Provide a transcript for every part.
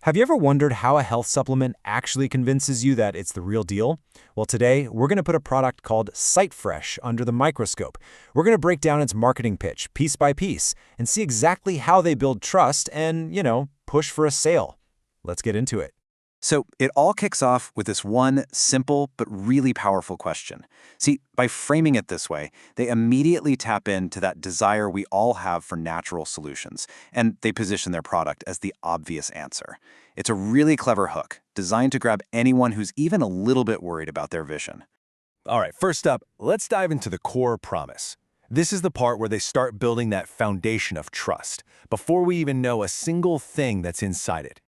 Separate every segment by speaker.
Speaker 1: Have you ever wondered how a health supplement actually convinces you that it's the real deal? Well, today, we're going to put a product called SightFresh under the microscope. We're going to break down its marketing pitch piece by piece and see exactly how they build trust and, push for a sale. Let's get into it.
Speaker 2: So it all kicks off with this one simple but really powerful question. See, by framing it this way, they immediately tap into that desire we all have for natural solutions, and they position their product as the obvious answer. It's a really clever hook, designed to grab anyone who's even a little bit worried about their vision.
Speaker 3: All right, first up, let's dive into the core promise. This is the part where they start building that foundation of trust, before we even know a single thing that's inside it.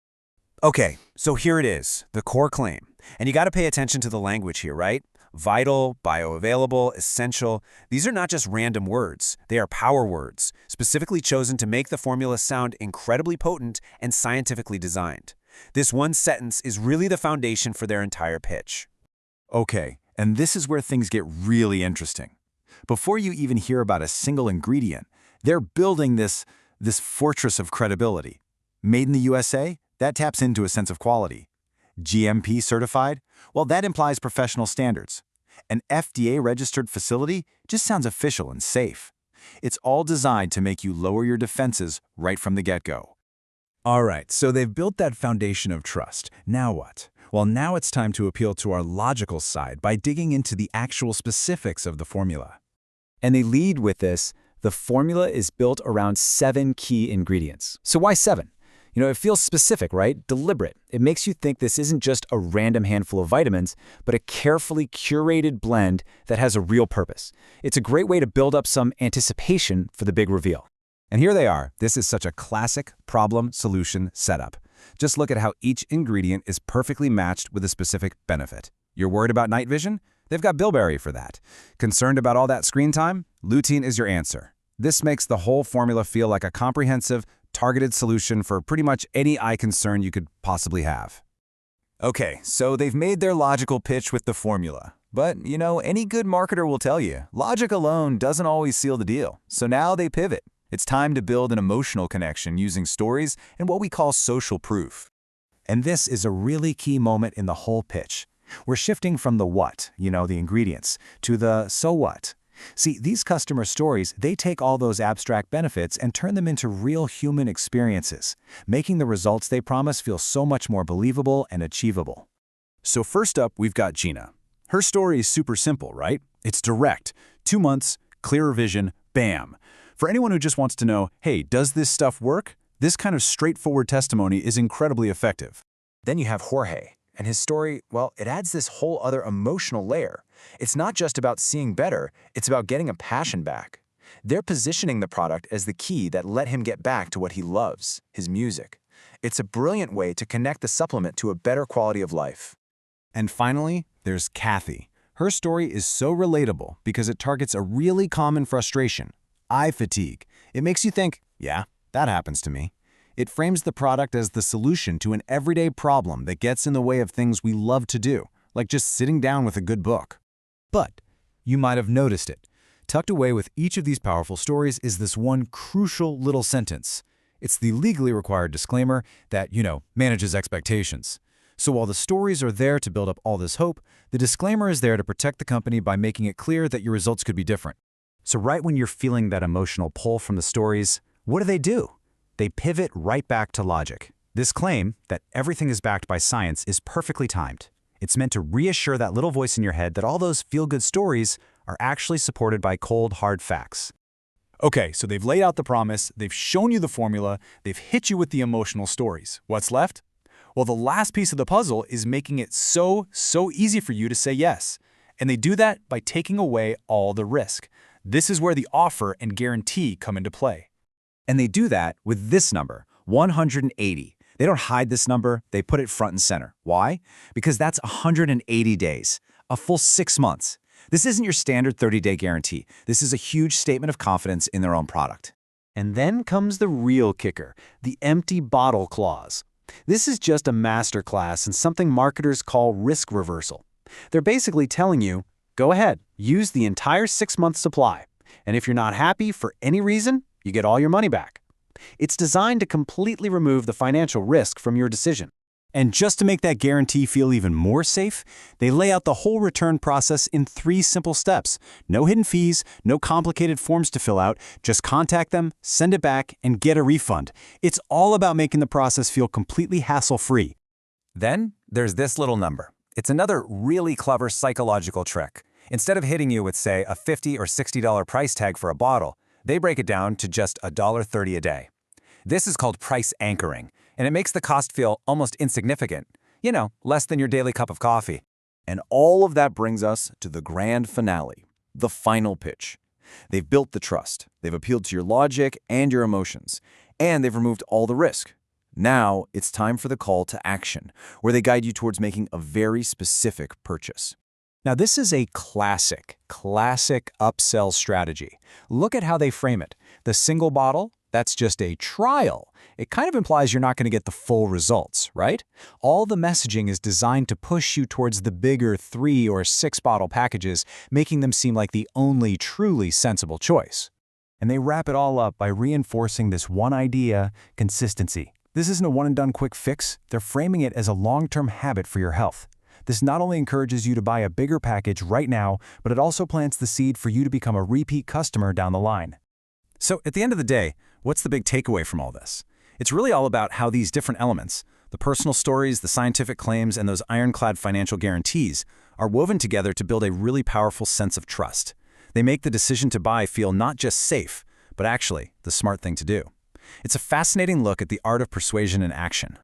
Speaker 4: Okay, so here it is, the core claim. And you got to pay attention to the language here, right? Vital, bioavailable, essential. These are not just random words. They are power words, specifically chosen to make the formula sound incredibly potent and scientifically designed. This one sentence is really the foundation for their entire pitch.
Speaker 5: Okay, and this is where things get really interesting. Before you even hear about a single ingredient, they're building this fortress of credibility. Made in the USA? That taps into a sense of quality. GMP certified? Well, that implies professional standards. An FDA-registered facility just sounds official and safe. It's all designed to make you lower your defenses right from the get-go.
Speaker 6: All right, so they've built that foundation of trust. Now what? Well, now it's time to appeal to our logical side by digging into the actual specifics of the formula.
Speaker 1: And they lead with this: the formula is built around 7 key ingredients. So why 7? It feels specific, right? Deliberate. It makes you think this isn't just a random handful of vitamins, but a carefully curated blend that has a real purpose. It's a great way to build up some anticipation for the big reveal.
Speaker 6: And here they are. This is such a classic problem-solution setup. Just look at how each ingredient is perfectly matched with a specific benefit. You're worried about night vision? They've got Bilberry for that. Concerned about all that screen time? Lutein is your answer. This makes the whole formula feel like a comprehensive, targeted solution for pretty much any eye concern you could possibly have.
Speaker 5: Okay, so they've made their logical pitch with the formula. But, any good marketer will tell you, logic alone doesn't always seal the deal. So now they pivot. It's time to build an emotional connection using stories and what we call social proof.
Speaker 4: And this is a really key moment in the whole pitch. We're shifting from the what, the ingredients, to the so what. See, these customer stories, they take all those abstract benefits and turn them into real human experiences, making the results they promise feel so much more believable and achievable.
Speaker 6: So first up, we've got Gina. Her story is super simple, right? It's direct. 2 months, clearer vision, bam. For anyone who just wants to know, hey, does this stuff work? This kind of straightforward testimony is incredibly effective.
Speaker 1: Then you have Jorge, and his story, well, it adds this whole other emotional layer. It's not just about seeing better, it's about getting a passion back. They're positioning the product as the key that let him get back to what he loves, his music. It's a brilliant way to connect the supplement to a better quality of life.
Speaker 6: And finally, there's Kathy. Her story is so relatable because it targets a really common frustration: eye fatigue. It makes you think, yeah, that happens to me. It frames the product as the solution to an everyday problem that gets in the way of things we love to do, like just sitting down with a good book. But you might have noticed it. Tucked away with each of these powerful stories is this one crucial little sentence. It's the legally required disclaimer that, manages expectations. So while the stories are there to build up all this hope, the disclaimer is there to protect the company by making it clear that your results could be different.
Speaker 4: So right when you're feeling that emotional pull from the stories, what do? They pivot right back to logic. This claim that everything is backed by science is perfectly timed. It's meant to reassure that little voice in your head that all those feel-good stories are actually supported by cold, hard facts.
Speaker 6: Okay, so they've laid out the promise, they've shown you the formula, they've hit you with the emotional stories. What's left? Well, the last piece of the puzzle is making it so easy for you to say yes. And they do that by taking away all the risk. This is where the offer and guarantee come into play.
Speaker 4: And they do that with this number, 180. They don't hide this number, they put it front and center. Why? Because that's 180 days, a full 6 months. This isn't your standard 30-day guarantee. This is a huge statement of confidence in their own product.
Speaker 1: And then comes the real kicker, the empty bottle clause. This is just a masterclass in something marketers call risk reversal. They're basically telling you, go ahead, use the entire 6-month supply. And if you're not happy for any reason, you get all your money back.
Speaker 6: It's designed to completely remove the financial risk from your decision.
Speaker 5: And just to make that guarantee feel even more safe, they lay out the whole return process in 3 simple steps. No hidden fees, no complicated forms to fill out, just contact them, send it back, and get a refund. It's all about making the process feel completely hassle-free.
Speaker 1: Then there's this little number. It's another really clever psychological trick. Instead of hitting you with, say, a $50 or $60 price tag for a bottle, they break it down to just $1.30 a day. This is called price anchoring, and it makes the cost feel almost insignificant. You know, less than your daily cup of coffee.
Speaker 5: And all of that brings us to the grand finale, the final pitch. They've built the trust, they've appealed to your logic and your emotions, and they've removed all the risk. Now it's time for the call to action, where they guide you towards making a very specific purchase.
Speaker 6: Now, this is a classic upsell strategy. Look at how they frame it. The single bottle, that's just a trial. It kind of implies you're not going to get the full results, right? All the messaging is designed to push you towards the bigger 3 or 6 bottle packages, making them seem like the only truly sensible choice.
Speaker 5: And they wrap it all up by reinforcing this one idea, consistency. This isn't a one-and-done quick fix. They're framing it as a long-term habit for your health. This not only encourages you to buy a bigger package right now, but it also plants the seed for you to become a repeat customer down the line.
Speaker 1: So at the end of the day, what's the big takeaway from all this? It's really all about how these different elements, the personal stories, the scientific claims, and those ironclad financial guarantees, are woven together to build a really powerful sense of trust. They make the decision to buy feel not just safe, but actually the smart thing to do. It's a fascinating look at the art of persuasion in action.